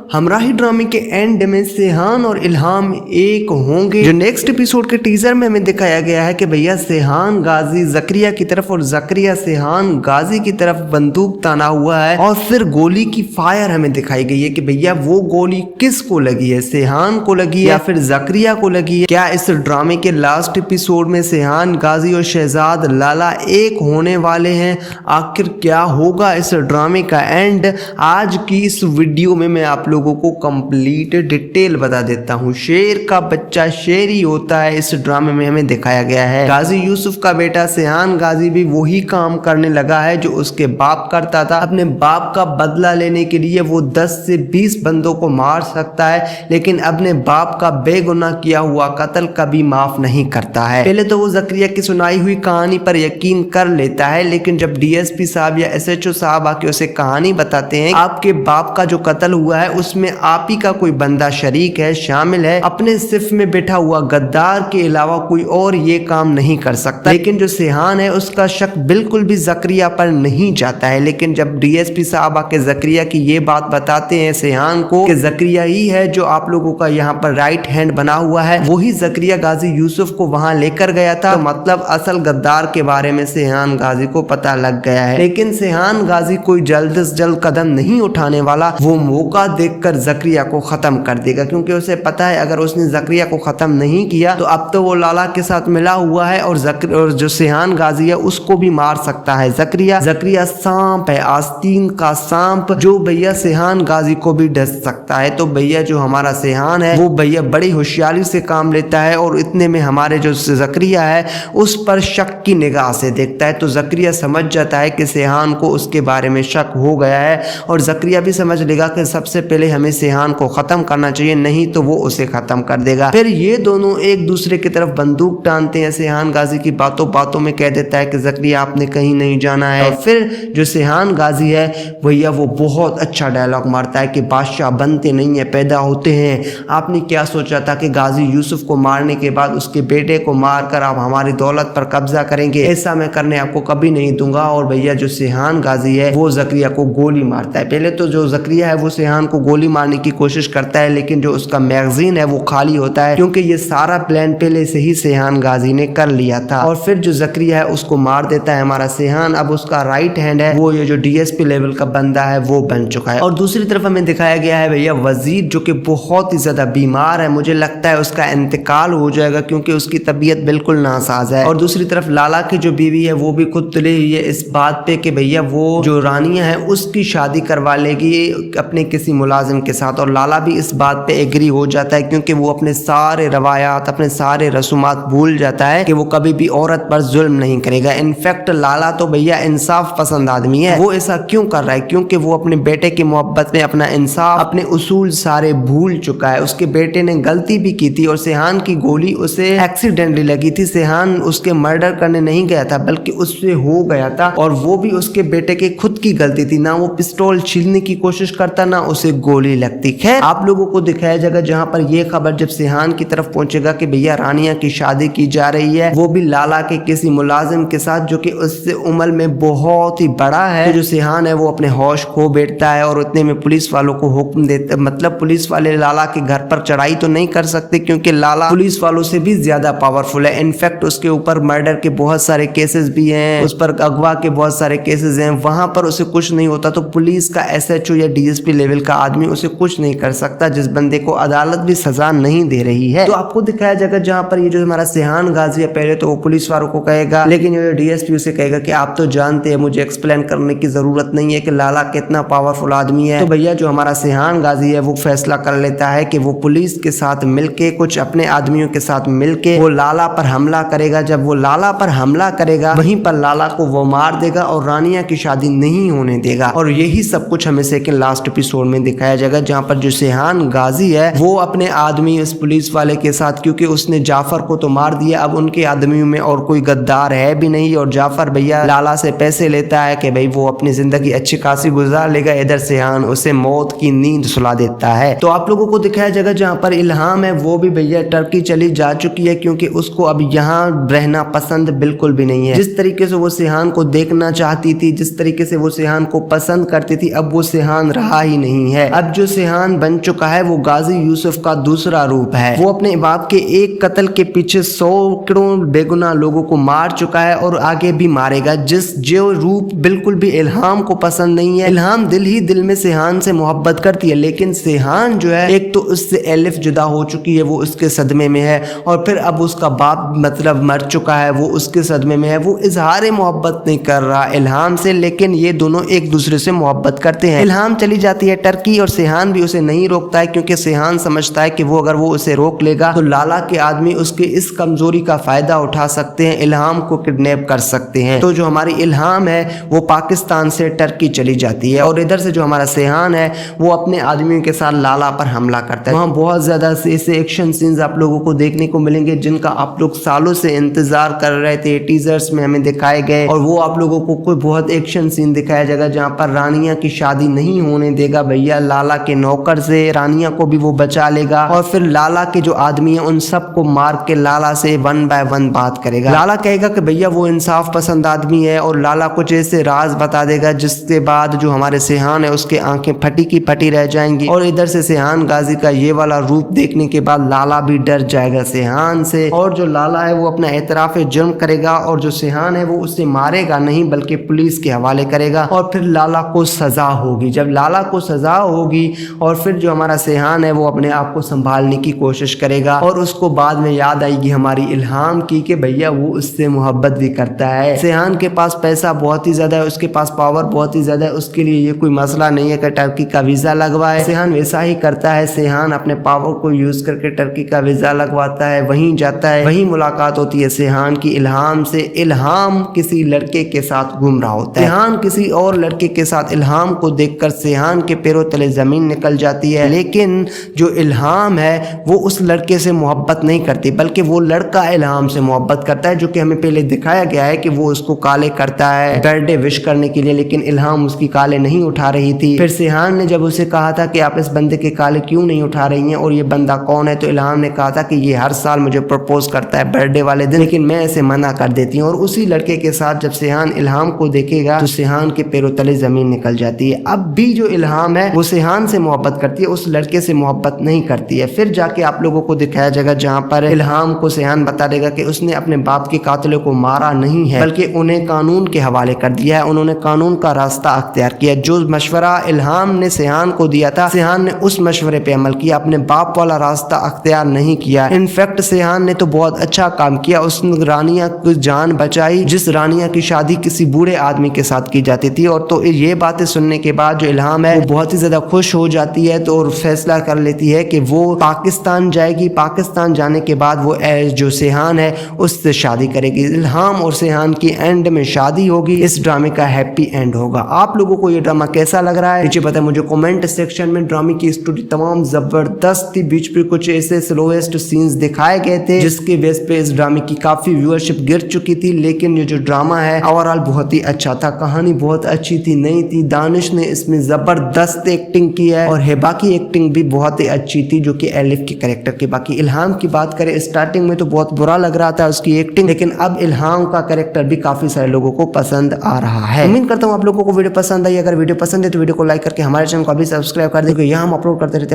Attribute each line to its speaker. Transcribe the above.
Speaker 1: हमराही ड्रामे के एंड में सेहान और इल्हाम एक होंगे। जो नेक्स्ट एपिसोड के टीजर में हमें दिखाया गया है कि भैया सेहान गाजी जकरिया की तरफ और जकरिया सेहान गाजी की तरफ बंदूक ताना हुआ है और फिर गोली की फायर हमें दिखाई गई है कि भैया वो गोली किस को लगी है, सेहान को लगी है या फिर जकरिया को लगी है। क्या इस ड्रामे के लास्ट एपिसोड में सेहान गाजी और शहजाद लाला एक होने वाले हैं? आखिर क्या होगा इस ड्रामे का एंड? आज की इस वीडियो में मैं आप लोगों को कंप्लीट डिटेल बता देता हूँ। शेर का बच्चा शेर ही होता है इस ड्रामे में हमें दिखाया गया है। गाजी यूसुफ का बेटा सेहान गाजी भी वही काम करने लगा है जो उसके बाप करता था। अपने बाप का बदला लेने के लिए वो 10 से 20 बंदों को मार सकता है, लेकिन अपने बाप का बेगुनाह किया हुआ कत्ल कभी माफ नहीं करता है। पहले तो वो जकरिया की सुनाई हुई कहानी पर यकीन कर लेता है, लेकिन जब डीएसपी साहब या एसएचओ साहब आके उसे कहानी बताते हैं आपके बाप का जो कत्ल हुआ है उसमें आप ही का कोई बंदा शरीक है, शामिल है, अपने सिफ में बैठा हुआ गद्दार के अलावा कोई और ये काम नहीं कर सकता। लेकिन जो सेहान है उसका शक बिल्कुल भी जकरिया पर नहीं जाता है। लेकिन जब डीएसपी साहब आके जकरिया की ये बात बताते हैं सेहान को कि जकरिया ही है जो आप लोगों का यहाँ पर राइट हैंड बना हुआ है, वही जकरिया गाजी यूसुफ को वहां लेकर गया था, तो मतलब असल गद्दार के बारे में सेहान गाजी को पता लग गया है। लेकिन सेहान गाजी कोई जल्द से जल्द कदम नहीं उठाने वाला, वो मौका देखकर जकरिया को खत्म कर देगा, क्योंकि उसे पता है अगर उसने जकरिया को खत्म नहीं किया तो अब तो वो लाला के साथ मिला हुआ है और जो सेहान गाजी है उसको भी मार सकता है। जकरिया सांप है, आस्तीन का सांप, जो भैया सेहान गाजी को भी डस सकता है। तो भैया जो हमारा सेहान है वो भैया बड़ी होशियारी से काम लेता है और इतने में हमारे जो जकरिया है उस पर शक की निगाह से देखता है। तो जकरिया समझ जाता है कि सेहान को उसके बारे में शक हो गया है और जकरिया भी समझ लेगा कि सबसे पहले हमें सेहान को खत्म करना चाहिए, नहीं तो वो उसे खत्म कर देगा। फिर ये दोनों एक दूसरे की तरफ बंदूक टानते हैं। सेहान गाजी की बातों में कह देता है कि जकरिया आपने कहीं नहीं जाना है। और फिर जो सेहान गाजी है भैया वो बहुत अच्छा डायलॉग मारता है कि बादशाह बनते नहीं है, पैदा होते हैं। आपने क्या सोचा था कि गाजी यूसुफ को मारने के बाद उसके बेटे को मारकर आप हमारी दौलत पर कब्जा करेंगे? ऐसा मैं करने आपको कभी नहीं दूंगा। और भैया जो सेहान गाजी है वो जकरिया को गोली मारता है। पहले तो जो जकरिया है वो सेहान को गोली मारने की कोशिश करता है, लेकिन जो उसका मैगजीन है वो खाली होता है, क्योंकि ये सारा प्लान पहले से ही सेहान गाजी ने कर लिया था। और फिर जो जकरिया है उसको मार देता है हमारा सेहान। अब उसका राइट हैंड है वो ये जो डीएसपी लेवल का बंदा है वो बन चुका है। और दूसरी तरफ हमें दिखाया गया है भैया वजीर जो कि बहुत ही ज्यादा बीमार है, मुझे लगता है उसका इंतकाल हो जाएगा क्योंकि उसकी तबीयत बिल्कुल नासाज है। और दूसरी तरफ लाला की जो बीवी है वो भी खुद तुली हुई है इस बात पे कि भैया वो जो रानिया है उसकी शादी करवा लेगी अपने किसी मुलाजिम के साथ। और लाला भी इस बात पे एग्री हो जाता है क्योंकि वो अपने सारे रवायात अपने सारे रसूमात भूल जाता है कि वो कभी भी औरत पर जुल्म नहीं करेगा। इनफैक्ट लाला तो भैया इंसाफ पसंद आदमी है। वो ऐसा क्यों कर रहा है? क्योंकि वो अपने बेटे की मोहब्बत में अपना इंसाफ अपने उसूल सारे भूल चुका है। उसके बेटे ने गलती भी की थी और सेहान की गोली उसे एक्सीडेंटली लगी थी। सेहान उसके मर्डर करने नहीं गया था बल्कि उससे हो गया था और वो भी उसके बेटे के खुद की गलती थी। ना वो पिस्तौल छीनने की कोशिश करता ना उसे गोली लगती। खैर आप लोगों को दिखाया जाएगा जहां पर ये खबर जब सेहान की तरफ पहुंचेगा कि भैया रानिया की शादी की जा रही है, वो भी लाला के किसी मुलाजिम के साथ जो कि उससे उम्र में बहुत ही बड़ा है। तो जो सेहान है वो अपने होश खो बैठता है और उतने में पुलिस वालों को हुक्म देते, मतलब पुलिस वाले लाला के घर पर चढ़ाई तो नहीं कर सकते क्योंकि लाला पुलिस वालों से भी ज्यादा पावरफुल है। इनफैक्ट उसके ऊपर मर्डर के बहुत सारे केसेस भी हैं, उस पर अगवा के बहुत सारे केसेस हैं, वहां पर उसे कुछ नहीं होता। तो पुलिस का एसएचओ या डीएसपी लेवल का आदमी उसे कुछ नहीं कर सकता, जिस बंदे को अदालत भी सजा नहीं दे रही है। तो आपको दिखाया जाएगा जहां पर ये जो हमारा सेहान गाजी है पहले तो वो पुलिस वालों को कहेगा, लेकिन ये डीएसपी उसे कहेगा कि आप तो जानते हैं, मुझे एक्सप्लेन करने की जरूरत नहीं है कि लाला कितना पावरफुल आदमी है। तो भैया जो हमारा सेहान गाजी है वो फैसला कर लेता है कि वो पुलिस के साथ मिलके कुछ अपने आदमियों के साथ मिलके वो लाला पर हमला करेगा। जब वो लाला पर हमला करेगा वहीं पर लाला को वो मार देगा और रानिया की शादी नहीं होने देगा। और यही सब कुछ हमें सेकंड लास्ट एपिसोड में दिखाया जाएगा जहां पर जो सेहान गाजी है वो अपने आदमी उस पुलिस वाले के साथ, क्योंकि उसने जाफर को तो मार दिया, अब उनके आदमियों में और कोई गद्दार है भी नहीं। और जाफर भैया लाला से पैसे लेता है कि भाई वो अपनी जिंदगी अच्छी खासी गुजार लेगा, इधर सेहान उसे मौत की नींद सुला देता है। तो आप लोगों को दिखाया जाएगा जहां पर इल्हाम है वो भी भैया टर्की चली जा चुकी है क्योंकि उसको अब यहाँ रहना पसंद बिल्कुल भी नहीं है। जिस तरीके से वो सेहान को देखना चाहती थी, जिस तरीके से वो सेहान को पसंद करती थी, अब वो सेहान रहा ही नहीं है। अब जो सेहान बन चुका है वो गाजी यूसुफ का दूसरा रूप है। वो अपने बाप के एक कत्ल के पीछे सैकड़ों बेगुनाह लोगों को मार चुका है और आगे भी मारेगा, जो रूप बिल्कुल भी इल्हाम को पसंद नहीं है। इल्हाम दिल ही दिल में सेहान से मोहब्बत करती है, लेकिन सेहान जो है एक तो उससे एलिफ जुदा हो चुकी है, वो उसके सदमे में है, और फिर अब उसका बाप मतलब मर चुका है, वो उसके सदमे में है। वो इजहार मोहब्बत नहीं कर रहा इल्हाम से, लेकिन ये दोनों एक दूसरे से मोहब्बत करते हैं। इल्हाम चली जाती है टर्की और सेहान भी उसे नहीं रोकता है, क्योंकि सेहान समझता है कि वो अगर वो उसे रोक लेगा तो लाला के आदमी उसके इस कमजोरी का फायदा उठा सकते हैं, इल्हाम को किडनैप कर सकते हैं। तो जो हमारी इल्हाम है वो पाकिस्तान से टर्की चली जाती है, और इधर से जो हमारा सेहान है वो अपने आदमियों के साथ लाला पर हमला करता है। वहाँ बहुत ज्यादा ऐसे एक्शन सीन्स आप लोगों को देखने को मिलेंगे जिनका आप लोग सालों से इंतजार कर रहे थे, टीजर्स में हमें दिखाए गए, और वो आप लोगों को कोई बहुत एक्शन सीन दिखाया जाएगा जहाँ पर रानिया की शादी नहीं होने देगा भैया लाला के नौकर से, रानिया को भी वो बचा लेगा, और फिर लाला के जो आदमी है उन सबको मार के लाला से 1 बाय 1 बात करेगा। लाला कहेगा कि भैया वो इंसाफ पसंद आदमी है, और लाला कुछ ऐसे राज बता देगा जिसके बाद जो हमारे सेहान है उसके आंखें फटी की फटी रह जाएंगी। और इधर से सेहान गाजी का ये वाला रूप देखने के बाद लाला भी डर जाएगा सेहान से, और जो लाला है वो अपना एतराफ जुर्म करेगा, और जो सेहान है वो उसे मारेगा नहीं बल्कि पुलिस के हवाले करेगा, और फिर लाला को सजा होगी। जब लाला को सजा होगी और फिर जो हमारा सेहान है वो अपने आप को संभालने की कोशिश करेगा, और उसको बाद में याद आएगी हमारी इल्हाम की कि भैया वो उससे मोहब्बत भी करता है। सेहान के पास पैसा बहुत ही ज्यादा है, उसके पास पावर बहुत ही ज्यादा है, उसके लिए ये कोई मसला नहीं है कि टर्की का वीजा लगवाए। सेहान वैसा ही करता है, सेहान अपने पावर को यूज करके टर्की का वीजा लगवाता है, वहीं जाता है, वहीं मुलाकात होती है सेहान की इल्हाम से। इल्हाम किसी लड़के के साथ घूम रहा होता है, सेहान किसी और लड़के के साथ इल्हाम को देखकर सेहान के पैरों तले जमीन निकल जाती है, लेकिन जो इल्हाम है वो उस लड़के से मोहब्बत नहीं करती बल्कि वो लड़का इल्हाम से मोहब्बत करता है, जो कि हमें पहले दिखाया गया है कि वो उसको काले करता है बर्थडे विश करने के लिए, लेकिन इल्हाम उसकी काले नहीं उठा रही थी। फिर सेहान ने जब उसे कहा था कि आप इस बंदे के काले क्यों नहीं उठा रही हैं और ये बंदा कौन है, तो इल्हाम ने कहा था कि ये हर साल मुझे प्रपोज करता है बर्थडे वाले दिन, लेकिन मैं इसे मना कर देती हूँ। और उसी लड़के के साथ जब सेहान इल्हाम को देखेगा तो सेहान के पैरों तले जमीन निकल जाती है। अब भी जो इल्हाम है वो सेहान से मोहब्बत करती है, उस लड़के से मोहब्बत नहीं करती है। फिर जाके आप लोगों को दिखाया जाएगा जहाँ पर इल्हाम को सेहान बता देगा कि उसने अपने बाप के कातिलों को मारा नहीं है बल्कि उन्हें कानून के हवाले कर दिया है, उन्होंने कानून का रास्ता अख्तियार किया। जो मशवरा इल्हाम ने सेहान को दिया था, सेहान ने उस मशवरे पे अमल किया, अपने बाप वाला रास्ता अख्तियार नहीं किया। इनफैक्ट सेहान ने तो बहुत अच्छा काम किया, उसने रानिया की जान बचाई, जिस रानिया की शादी किसी बूढ़े आदमी के साथ की जाती थी। और तो ये बातें सुनने के बाद जो इल्हाम है वो बहुत ही ज्यादा खुश हो जाती है, तो और फैसला कर लेती है कि वो पाकिस्तान जाएगी। पाकिस्तान जाने के बाद वो जो सेहान है उससे शादी करेगी। इल्हाम और सेहान की एंड में शादी होगी। इस ड्रामे का हैप्पी एंड होगा। आप लोगों को ये ड्रामा कैसा लग रहा है नीचे बताएं मुझे कमेंट सेक्शन में। ड्रामे की स्टोरी तमाम जबरदस्त थी, बीच पे कुछ ऐसे स्लोएस्ट सीन्स दिखाए गए थे जिसके बेस पे इस ड्रामे की काफी व्यूअरशिप गिर चुकी थी, लेकिन ये जो ड्रामा है ओवरऑल बहुत ही अच्छा था। कहानी बहुत अच्छी थी, नई थी। दानिश ने इसमें जबरदस्त एक्टिंग की है और हिबा की एक्टिंग भी बहुत ही अच्छी थी, जो कि एलिफ के कैरेक्टर की। बाकी इल्हाम की बात करें, स्टार्टिंग में तो बहुत बुरा लग रहा था उसकी एक्टिंग, लेकिन अब इल्हाम का कैरेक्टर भी काफी सारे लोगों को पसंद आ रहा है। उम्मीद करता हूँ आप लोगों को वीडियो पसंद आई। अगर वीडियो पसंद है तो वीडियो को लाइक करके हमारे चैनल को अभी सब्सक्राइब कर दे, क्योंकि यहाँ हम अपलोड करते रहते हैं